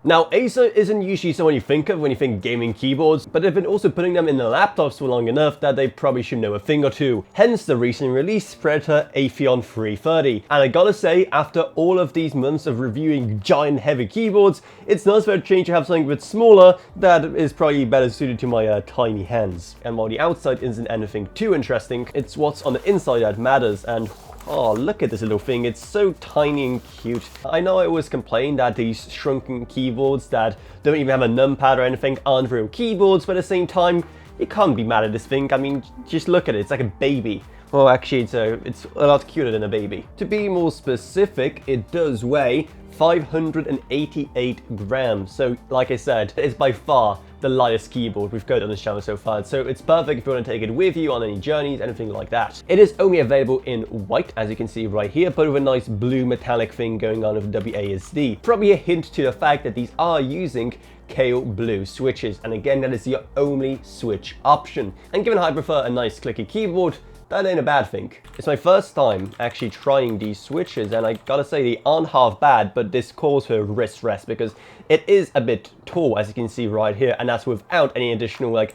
Now, Acer isn't usually someone you think of when you think gaming keyboards, but they've been also putting them in the laptops for long enough that they probably should know a thing or two. Hence the recently released Predator Aethon 330. And I gotta say, after all of these months of reviewing giant heavy keyboards, it's nice for a change to have something a bit smaller that is probably better suited to my tiny hands. And while the outside isn't anything too interesting, it's what's on the inside that matters. And oh, look at this little thing, it's so tiny and cute. I know I always complain that these shrunken keyboards that don't even have a numpad or anything aren't real keyboards, but at the same time, you can't be mad at this thing. I mean, just look at it, it's like a baby. Well, actually, it's a lot cuter than a baby. To be more specific, it does weigh 588 grams. So, like I said, it's by far the lightest keyboard we've got on this channel so far. So it's perfect if you want to take it with you on any journeys, anything like that. It is only available in white, as you can see right here, but with a nice blue metallic thing going on with WASD. Probably a hint to the fact that these are using Kale Blue switches. And again, that is your only switch option. And given I prefer a nice clicky keyboard, that ain't a bad thing. It's my first time actually trying these switches, and I gotta say they aren't half bad, but this calls for wrist rest because it is a bit tall, as you can see right here, and that's without any additional like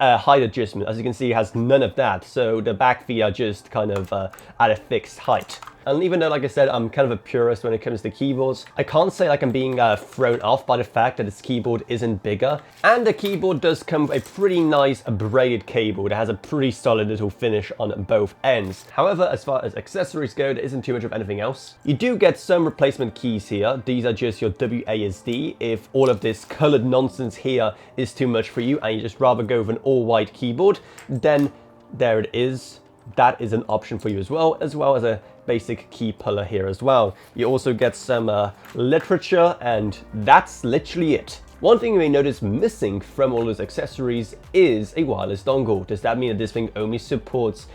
height adjustment. As you can see, it has none of that, so the back feet are just kind of at a fixed height. And even though, like I said, I'm kind of a purist when it comes to keyboards, I can't say like I'm being thrown off by the fact that this keyboard isn't bigger. And the keyboard does come with a pretty nice braided cable that has a pretty solid little finish on both ends. However, as far as accessories go, there isn't too much of anything else. You do get some replacement keys here. These are just your WASD. If all of this colored nonsense here is too much for you and you just rather go with an all-white keyboard, then there it is. That is an option for you as well as a basic key puller here as well. You also get some literature, and that's literally it. One thing you may notice missing from all those accessories is a wireless dongle. Does that mean that this thing only supports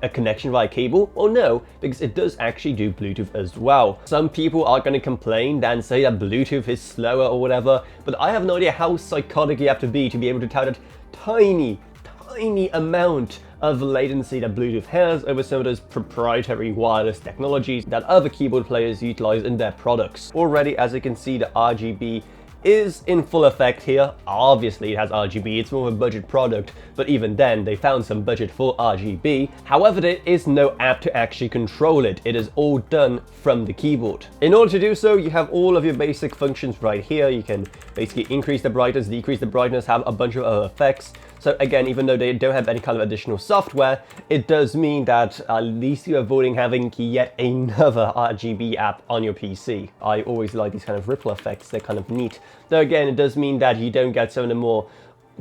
a connection via cable? Well, no, because it does actually do Bluetooth as well. Some people are going to complain and say that Bluetooth is slower or whatever, but I have no idea how psychotic you have to be able to tell that tiny amount of latency that Bluetooth has over some of those proprietary wireless technologies that other keyboard players utilize in their products. Already, as you can see, the RGB is in full effect here. Obviously it has RGB, it's more of a budget product, but even then they found some budget for RGB. However, there is no app to actually control it. It is all done from the keyboard. In order to do so, you have all of your basic functions right here. You can basically increase the brightness, decrease the brightness, have a bunch of other effects. So again, even though they don't have any kind of additional software, it does mean that at least you're avoiding having yet another RGB app on your PC. I always like these kind of ripple effects, they're kind of neat. Though again, it does mean that you don't get some of the more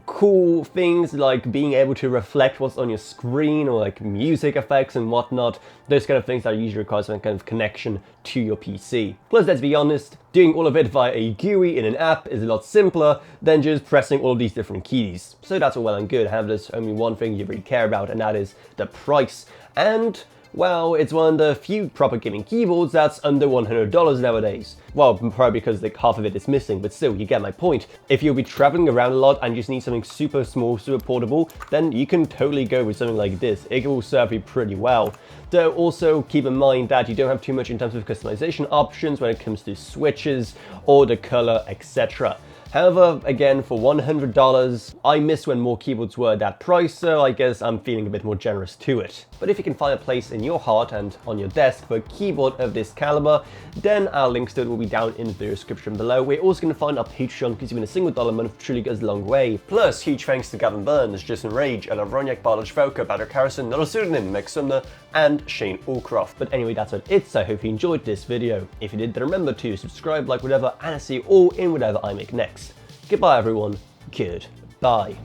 cool things like being able to reflect what's on your screen, or like music effects and whatnot. Those kind of things that usually require some kind of connection to your PC. Plus, let's be honest, doing all of it via a GUI in an app is a lot simpler than just pressing all of these different keys. So that's all well and good. However, there's only one thing you really care about, and that is the price. And well, it's one of the few proper gaming keyboards that's under $100 nowadays. Well, probably because like half of it is missing, but still, you get my point. If you'll be traveling around a lot and you just need something super small, super portable, then you can totally go with something like this. It will serve you pretty well. Though also keep in mind that you don't have too much in terms of customization options when it comes to switches or the color, etc. However, again, for $100, I miss when more keyboards were that price, so I guess I'm feeling a bit more generous to it. But if you can find a place in your heart and on your desk for a keyboard of this caliber, then our links to it will be down in the description below. We're also going to find our Patreon, because even a single dollar a month truly goes a long way. Plus, huge thanks to Gavin Burns, Jason Rage, Ella Roniak, Barlow Velka, Patrick Harrison, Not a Pseudonym, Meg Sumner, and Shane Allcroft. But anyway, that's what it is. I hope you enjoyed this video. If you did, then remember to subscribe, like, whatever, and I'll see you all in whatever I make next. Goodbye, everyone. Goodbye.